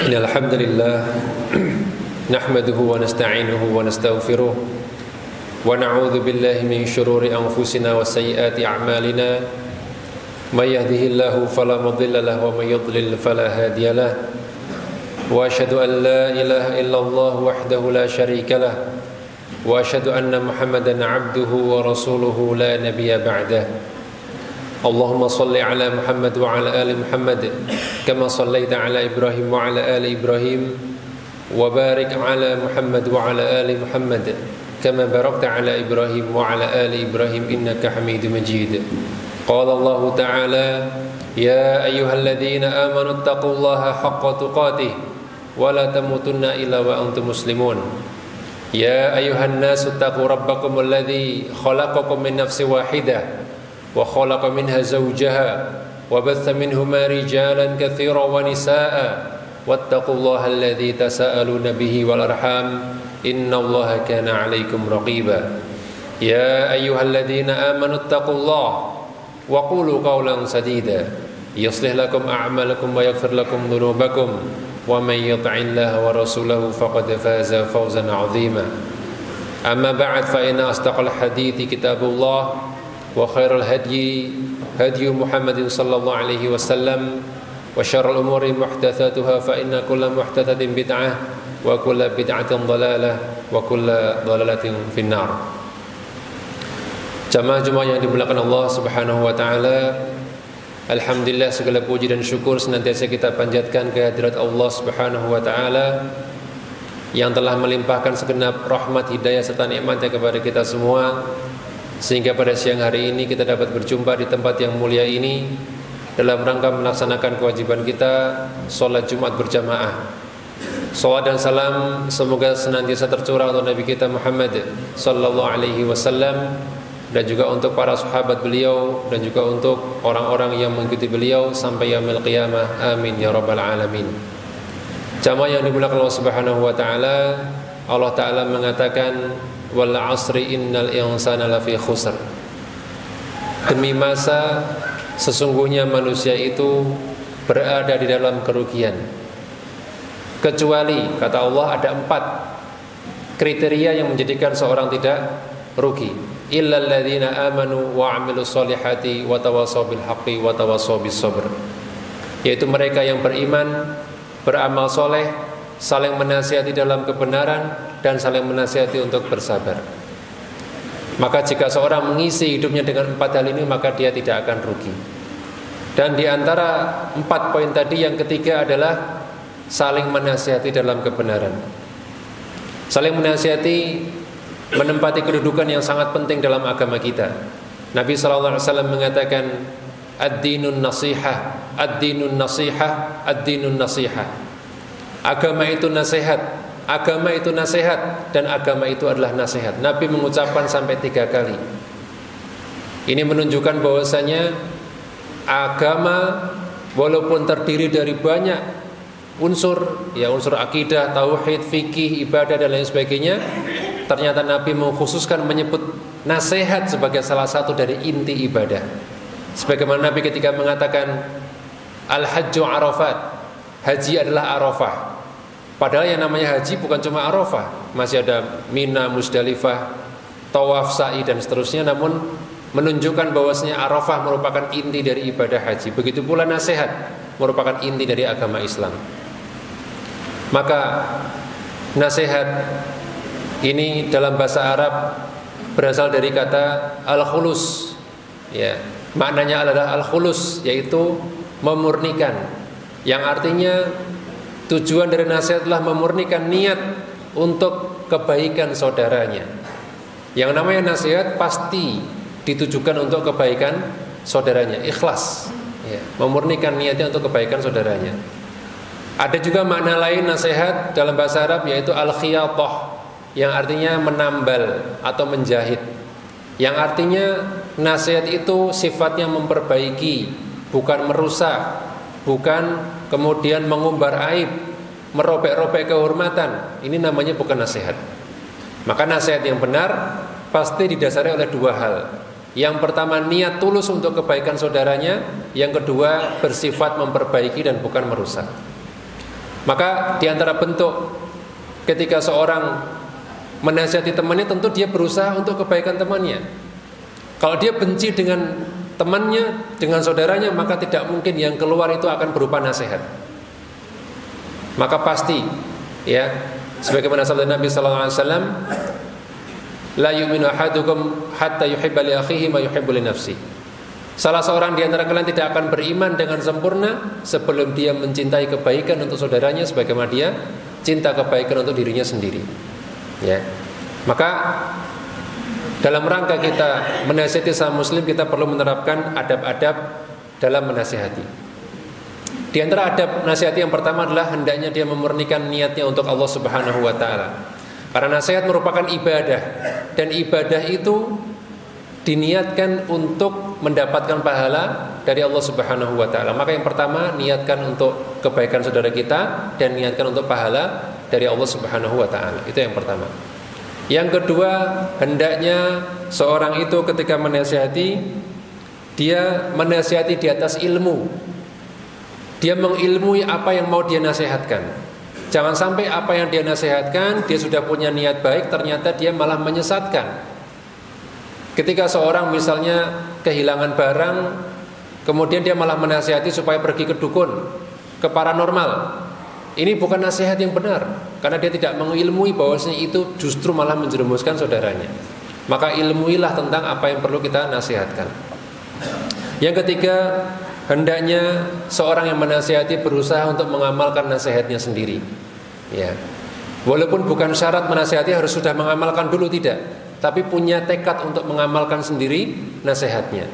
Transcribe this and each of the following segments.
Innal hamdalillah nahmaduhu wa nasta'inuhu wa nastaghfiruh wa na'udzu billahi min shururi anfusina wa sayyiati a'malina may yahdihillahu fala mudilla lahu wa may yudlil fala hadiya lahu wa asyhadu an la ilaha illallah wahdahu la syarika lahu wa asyhadu anna Muhammadan 'abduhu wa rasuluhu la nabiyya ba'dahu. Allahumma salli ala Muhammad wa ala ali Muhammad kama sallaita ala Ibrahim wa ala ali Ibrahim wa barik ala Muhammad wa ala ali Muhammad kama barakta ala Ibrahim wa ala ali Ibrahim innaka Hamidum Majid. Qala Allah Ta'ala ya ayyuhalladzina amanu taqullaha haqqa tuqatih wa la tamutunna illa wa antum muslimun. Ya ayyuhan nasu taqu rabbakumul ladzi khalaqakum min nafsin wahidah wa khalaqa minha zawjaha wa batha minhuma rijalan katsiran wa nisaa'a wattaqullaha alladzi tasaaluna bihi wal arham innallaha kana 'alaikum raqiba. Ya ayyuhalladzina amanu taqullaha wa qulu qawlan sadida yuslih lakum a'malakum wa yaghfir lakum dhunubakum wa may yuti'illaha wa rasulahu faqad faza fawzan 'azima. Amma ba'd fa inna asdaqal hadithi kitabullah wa khairal hadyi hadyu Muhammadin sallallahu alaihi wasallam wa syarrul umuri muhdatsatuha fa inna kulla muhdatsatin bid'ah wa kulla bid'atin dhalalah wa kulla dhalalatin finnar. Jamaah yang dimuliakan Allah Subhanahu wa taala, alhamdulillah segala puji dan syukur senantiasa kita panjatkan kehadirat Allah Subhanahu wa taala yang telah melimpahkan segenap rahmat, hidayah serta nikmat-Nya kepada kita semua, sehingga pada siang hari ini kita dapat berjumpa di tempat yang mulia ini dalam rangka melaksanakan kewajiban kita sholat Jumat berjamaah. Salawat dan salam semoga senantiasa tercurah untuk Nabi kita Muhammad sallallahu alaihi wasallam dan juga untuk para sahabat beliau dan juga untuk orang-orang yang mengikuti beliau sampai yaumil qiyamah. Amin ya rabbal alamin. Jamaah yang dimuliakan Allah Subhanahu wa taala, Allah taala mengatakan wal 'asri innal insana lafi khusr. Demi masa sesungguhnya manusia itu berada di dalam kerugian, kecuali kata Allah ada 4 kriteria yang menjadikan seorang tidak rugi. Illal ladzina amanu wa 'amilus solihati wa tawassaw bil haqqi wa tawassaw bis sabr. Yaitu mereka yang beriman, beramal soleh, saling menasihati dalam kebenaran dan saling menasihati untuk bersabar. Maka jika seorang mengisi hidupnya dengan 4 hal ini, maka dia tidak akan rugi. Dan di antara 4 poin tadi, yang ketiga adalah saling menasihati dalam kebenaran. Saling menasihati menempati kedudukan yang sangat penting dalam agama kita. Nabi sallallahu alaihi wasallam mengatakan ad-dinun nasihah, ad-dinun nasihah, ad-dinun nasihah. Agama itu nasihat, agama itu nasihat, dan agama itu adalah nasihat. Nabi mengucapkan sampai 3 kali. Ini menunjukkan bahwasanya agama walaupun terdiri dari banyak unsur, ya unsur akidah, tauhid, fikih, ibadah dan lain sebagainya, ternyata Nabi mengkhususkan menyebut nasihat sebagai salah satu dari inti ibadah. Sebagaimana Nabi ketika mengatakan al-hajju arafat, haji adalah Arafah. Padahal yang namanya haji bukan cuma Arafah, masih ada Mina, Musdalifah, tawaf, sa'i dan seterusnya. Namun menunjukkan bahwasanya Arafah merupakan inti dari ibadah haji. Begitu pula nasihat merupakan inti dari agama Islam. Maka nasihat ini dalam bahasa Arab berasal dari kata al-khulus. Ya, maknanya adalah al-khulus, yaitu memurnikan, yang artinya tujuan dari nasihat adalah memurnikan niat untuk kebaikan saudaranya. Yang namanya nasihat pasti ditujukan untuk kebaikan saudaranya, ikhlas, ya, memurnikan niatnya untuk kebaikan saudaranya. Ada juga makna lain nasihat dalam bahasa Arab, yaitu al-khiyatah, yang artinya menambal atau menjahit. Yang artinya nasihat itu sifatnya memperbaiki, bukan merusak, bukan kemudian mengumbar aib, merobek-robek kehormatan. Ini namanya bukan nasihat. Maka nasihat yang benar pasti didasari oleh 2 hal. Yang pertama, niat tulus untuk kebaikan saudaranya. Yang kedua, bersifat memperbaiki dan bukan merusak. Maka di antara bentuk ketika seorang menasihati temannya, tentu dia berusaha untuk kebaikan temannya. Kalau dia benci dengan temannya, dengan saudaranya, maka tidak mungkin yang keluar itu akan berupa nasihat. Maka pasti, ya, sebagaimana sabda Nabi sallallahu alaihi wasallam, la yu'minu ahadukum hatta yuhibba li akhihi ma yuhibbu li nafsi. Salah seorang di antara kalian tidak akan beriman dengan sempurna sebelum dia mencintai kebaikan untuk saudaranya sebagaimana dia cinta kebaikan untuk dirinya sendiri. Ya. Maka dalam rangka kita menasihati sama muslim, kita perlu menerapkan adab-adab dalam menasihati. Di antara adab nasihati yang pertama adalah hendaknya dia memurnikan niatnya untuk Allah Subhanahu wa taala. Karena nasihat merupakan ibadah, dan ibadah itu diniatkan untuk mendapatkan pahala dari Allah Subhanahu wa taala. Maka yang pertama, niatkan untuk kebaikan saudara kita dan niatkan untuk pahala dari Allah Subhanahu wa taala. Itu yang pertama. Yang kedua, hendaknya seorang itu ketika menasihati, dia menasihati di atas ilmu. Dia mengilmui apa yang mau dia nasihatkan. Jangan sampai apa yang dia nasihatkan, dia sudah punya niat baik, ternyata dia malah menyesatkan. Ketika seorang misalnya kehilangan barang, kemudian dia malah menasihati supaya pergi ke dukun, ke paranormal. Ini bukan nasihat yang benar, karena dia tidak mengilmui bahwasanya itu justru malah menjerumuskan saudaranya. Maka ilmuilah tentang apa yang perlu kita nasihatkan. Yang ketiga, hendaknya seorang yang menasihati berusaha untuk mengamalkan nasihatnya sendiri. Ya. Walaupun bukan syarat menasihati harus sudah mengamalkan dulu, tidak, tapi punya tekad untuk mengamalkan sendiri nasihatnya.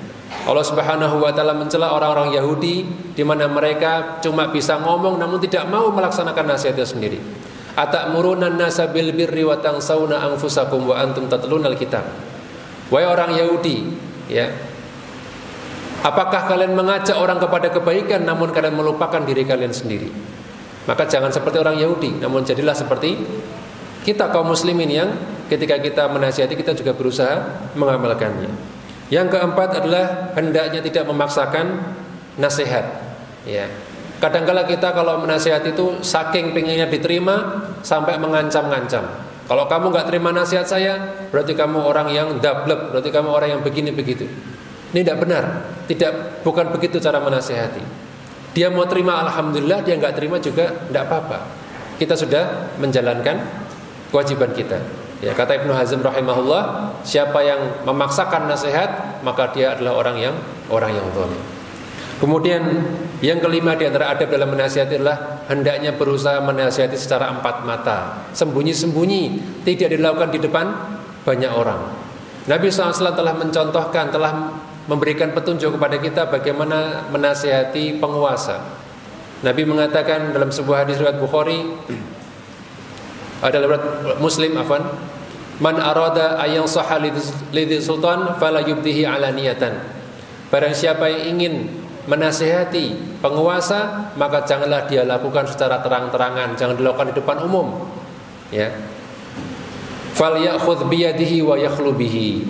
Allah Subhanahu wa taala mencela orang-orang Yahudi di mana mereka cuma bisa ngomong namun tidak mau melaksanakan nasihatnya sendiri. Atamuruna an-nasa bil birri wa tansawna anfusakum wa antum tatlunal kitab. Wahai orang Yahudi, ya. Apakah kalian mengajak orang kepada kebaikan namun kalian melupakan diri kalian sendiri? Maka jangan seperti orang Yahudi, namun jadilah seperti kita kaum muslimin yang ketika kita menasihati kita juga berusaha mengamalkannya. Yang keempat adalah hendaknya tidak memaksakan nasihat. Ya. Kadang-kala kita kalau menasihat itu saking pengennya diterima sampai mengancam-ngancam. Kalau kamu nggak terima nasihat saya, berarti kamu orang yang dablek, berarti kamu orang yang begini begitu. Ini tidak benar. Bukan begitu cara menasihati. Dia mau terima alhamdulillah, dia nggak terima juga tidak apa-apa. Kita sudah menjalankan kewajiban kita. Ya, kata Ibnu Hazm rahimahullah, siapa yang memaksakan nasihat maka dia adalah orang yang zalim. Kemudian yang kelima di antara adab dalam menasihati adalah hendaknya berusaha menasihati secara empat mata, sembunyi-sembunyi, tidak dilakukan di depan banyak orang. Nabi SAW telah mencontohkan, telah memberikan petunjuk kepada kita bagaimana menasihati penguasa. Nabi mengatakan dalam sebuah hadis riwayat Bukhari, adalah Muslim, man arada ayang sahha lidhi sultan fala yubdihi alaniyatan. Barang siapa yang ingin menasihati penguasa, maka janganlah dia lakukan secara terang-terangan, jangan dilakukan di depan umum. Ya. Fal ya'khudh biyadihi wa yakhlu bihi.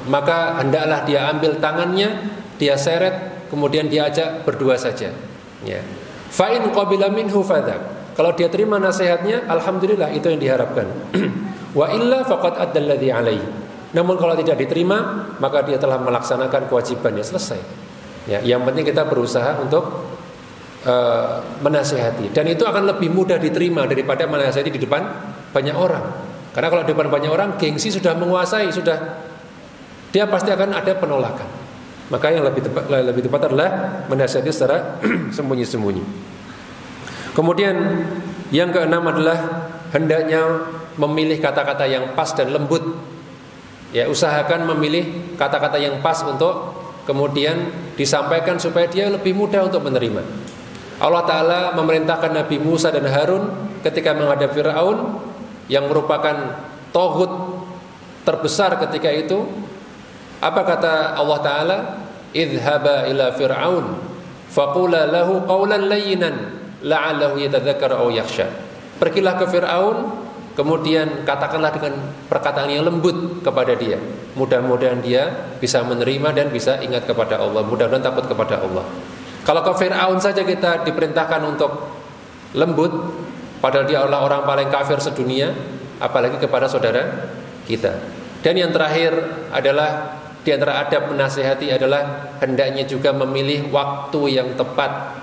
Maka hendaklah dia ambil tangannya, dia seret, kemudian dia ajak berdua saja. Ya. Fa in qabila minhu fadhak. Kalau dia terima nasihatnya, alhamdulillah, itu yang diharapkan. Wa illa faqad adda alladhi alaihi. Namun kalau tidak diterima, maka dia telah melaksanakan kewajibannya, selesai. Ya, yang penting kita berusaha untuk menasihati, dan itu akan lebih mudah diterima daripada menasihati di depan banyak orang. Karena kalau di depan banyak orang, gengsi sudah menguasai, dia pasti akan ada penolakan. Maka yang lebih tepat adalah menasihati secara sembunyi-sembunyi. Kemudian yang keenam adalah hendaknya memilih kata-kata yang pas dan lembut. Ya, usahakan memilih kata-kata yang pas untuk kemudian disampaikan supaya dia lebih mudah untuk menerima. Allah Ta'ala memerintahkan Nabi Musa dan Harun ketika menghadapi Fir'aun yang merupakan tauhid terbesar ketika itu. Apa kata Allah Ta'ala? Idhaba ila Fir'aun faqula lahu qawlan layyinan la'allahu yatadzakkaru aw yakhsha. Pergilah ke Fir'aun, kemudian katakanlah dengan perkataan yang lembut kepada dia. Mudah-mudahan dia bisa menerima dan bisa ingat kepada Allah, mudah-mudahan takut kepada Allah. Kalau ke Fir'aun saja kita diperintahkan untuk lembut, padahal dia adalah orang paling kafir sedunia, apalagi kepada saudara kita. Dan yang terakhir adalah di antara adab menasihati adalah hendaknya juga memilih waktu yang tepat.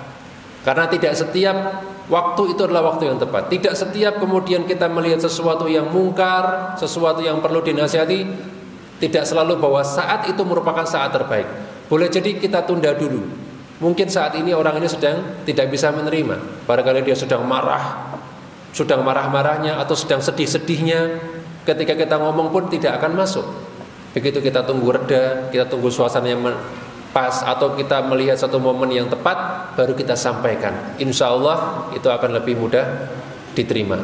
Karena tidak setiap waktu itu adalah waktu yang tepat. Tidak setiap kemudian kita melihat sesuatu yang mungkar, sesuatu yang perlu dinasihati, tidak selalu bahwa saat itu merupakan saat terbaik. Boleh jadi kita tunda dulu. Mungkin saat ini orang ini sedang tidak bisa menerima. Barangkali dia sedang marah-marahnya atau sedang sedih-sedihnya. Ketika kita ngomong pun tidak akan masuk. Begitu kita tunggu reda, kita tunggu suasana yang pas, atau kita melihat satu momen yang tepat, baru kita sampaikan. Insya Allah itu akan lebih mudah diterima.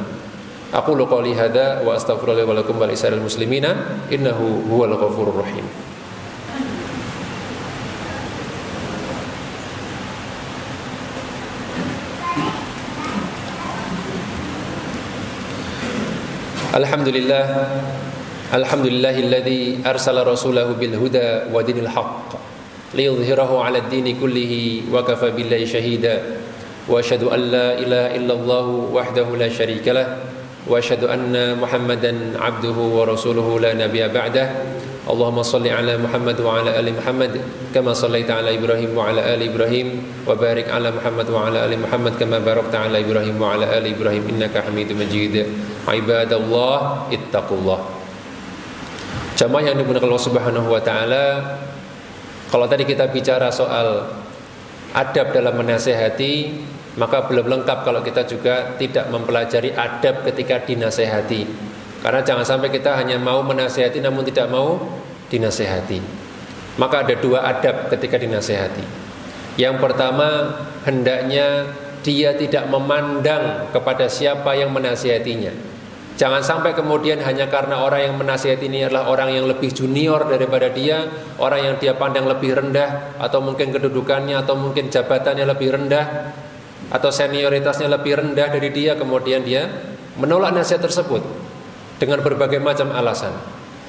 Aku qouli hadza wa astaghfirullahi wa lakum wa lisa'iril muslimina innahu huwal ghafurur rahim. Alhamdulillahilladzi arsala rasulahu bil huda wa dinil haqq liyudhhirahu 'alad dini kullihi wa kafa billahi shahida wa asyhadu an la ilaha illallah wahdahu la syarika lah wa asyhadu anna Muhammadan 'abduhu wa rasuluhu la nabiyya ba'dah. Allahumma shalli 'ala Muhammad wa 'ala ali Muhammad kama shallaita 'ala Ibrahim wa 'ala ali Ibrahim wa barik 'ala Muhammad wa 'ala ali Muhammad kama barakta 'ala Ibrahim wa 'ala ali Ibrahim innaka Hamidum Majid. Ibadallah ittaqullah. Jamaah yang dimuliakan Allah Subhanahu wa taala, kalau tadi kita bicara soal adab dalam menasehati, maka belum lengkap kalau kita juga tidak mempelajari adab ketika dinasehati. Karena jangan sampai kita hanya mau menasehati namun tidak mau dinasehati. Maka ada dua adab ketika dinasehati. Yang pertama, hendaknya dia tidak memandang kepada siapa yang menasehatinya. Jangan sampai kemudian hanya karena orang yang menasihati ini adalah orang yang lebih junior daripada dia, orang yang dia pandang lebih rendah, atau mungkin kedudukannya, atau mungkin jabatannya lebih rendah, atau senioritasnya lebih rendah dari dia, kemudian dia menolak nasihat tersebut dengan berbagai macam alasan.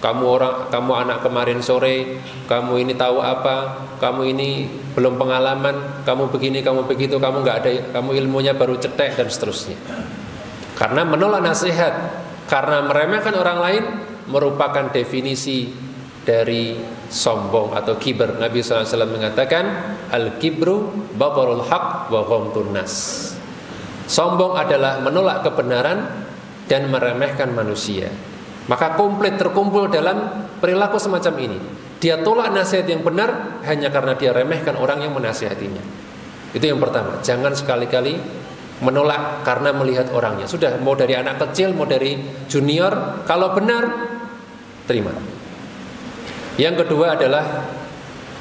Kamu anak kemarin sore, kamu ini tahu apa, kamu ini belum pengalaman, kamu begini, kamu begitu, kamu nggak ada, kamu ilmunya baru cetek, dan seterusnya. Karena menolak nasihat, karena meremehkan orang lain merupakan definisi dari sombong atau kiber. Nabi SAW mengatakan, al-kibru batarul haq wa ghamtun nas. Sombong adalah menolak kebenaran dan meremehkan manusia. Maka komplit terkumpul dalam perilaku semacam ini. Dia tolak nasihat yang benar hanya karena dia remehkan orang yang menasihatinya. Itu yang pertama. Jangan sekali-kali menolak karena melihat orangnya. Sudah, mau dari anak kecil, mau dari junior, kalau benar terima. Yang kedua adalah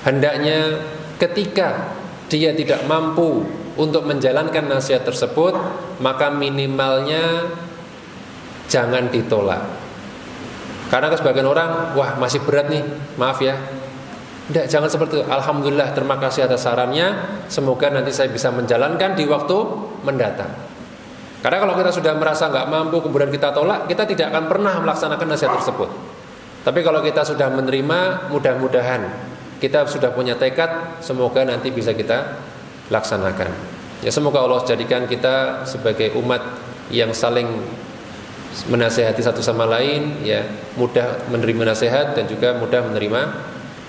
hendaknya ketika dia tidak mampu untuk menjalankan nasihat tersebut, maka minimalnya jangan ditolak. Karena sebagian orang, wah masih berat nih, maaf ya. Tidak, jangan seperti itu. Alhamdulillah, terima kasih atas sarannya. Semoga nanti saya bisa menjalankan di waktu mendatang. Karena kalau kita sudah merasa nggak mampu, kemudian kita tolak, kita tidak akan pernah melaksanakan nasihat tersebut. Tapi kalau kita sudah menerima, mudah-mudahan kita sudah punya tekad, semoga nanti bisa kita laksanakan. Ya, semoga Allah jadikan kita sebagai umat yang saling menasehati satu sama lain, ya, mudah menerima nasihat dan juga mudah menerima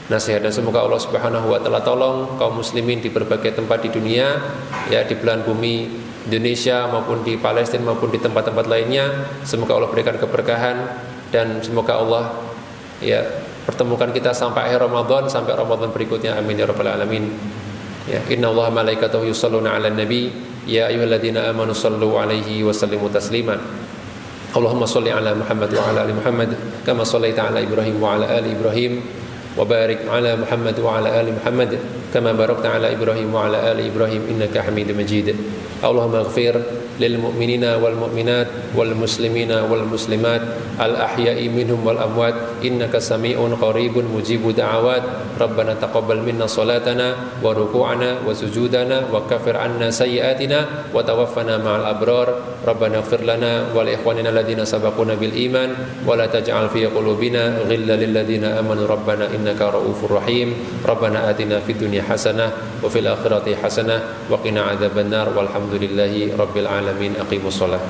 nasihat. Dan semoga Allah Subhanahu wa taala tolong kaum muslimin di berbagai tempat di dunia, ya, di belahan bumi Indonesia maupun di Palestina maupun di tempat-tempat lainnya. Semoga Allah berikan keberkahan dan semoga Allah, ya, pertemukan kita sampai akhir Ramadan, sampai Ramadan berikutnya. Amin ya rabbal alamin. Ya, innallaha malaikatahu yusholluna 'alan nabi ya ayyuhalladzina amanu shallu 'alaihi wa sallimu taslima. Allahumma shalli 'ala Muhammad wa 'ala ali Muhammad kama shallaita 'ala Ibrahim wa 'ala ali Ibrahim wa barik 'ala Muhammad wa 'ala ali Muhammad kama barakta 'ala Ibrahim wa 'ala ali Ibrahim innaka Hamidum Majid. Allahumma ighfir lil mu'minina wal mu'minat wal muslimina wal muslimat al ahya'i minhum wal amwat innaka sami'un qaribun mujibud da'awat. Rabbana taqabbal minna salatana wa ruku'ana wa sujudana wa kaffir 'anna sayyi'atina wa tawaffana ma'al abrar. Rabbana ighfir lana wa li ikhwanina alladhina sabaquna bil iman wa la taj'al fi qulubina ghillan lil ladzina amanu rabbana innaka ra'ufur rahim. Rabbana atina fid dunya hasanah wa fil akhirati hasanah wa qina adzabannar walhamdulillahi rabbil alamin. alamin. Aqimus shalah.